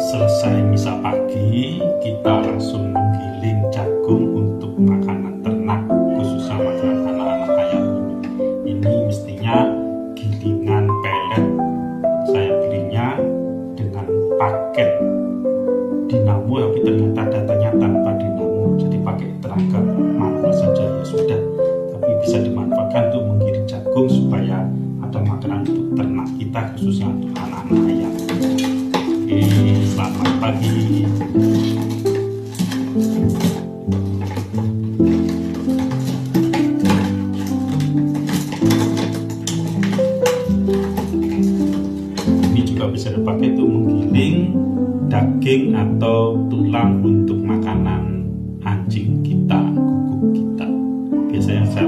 selesai misa pagi, kita langsung menggiling jagung untuk makanan ternak, khususnya makanan anak-anak ayam ini. Ini mestinya gilingan pelet. Saya belinya dengan paket dinamo, tapi ternyata datanya tanpa dinamo, jadi pakai tenaga manual saja ya sudah. Tapi bisa dimanfaatkan untuk menggiling jagung supaya ada makanan untuk ternak kita, khususnya untuk anak-anak ayam. Oke, selamat pagi. Ini juga bisa dipakai untuk menggiling daging atau tulang untuk makanan anjing kita, guguk kita. Biasanya saya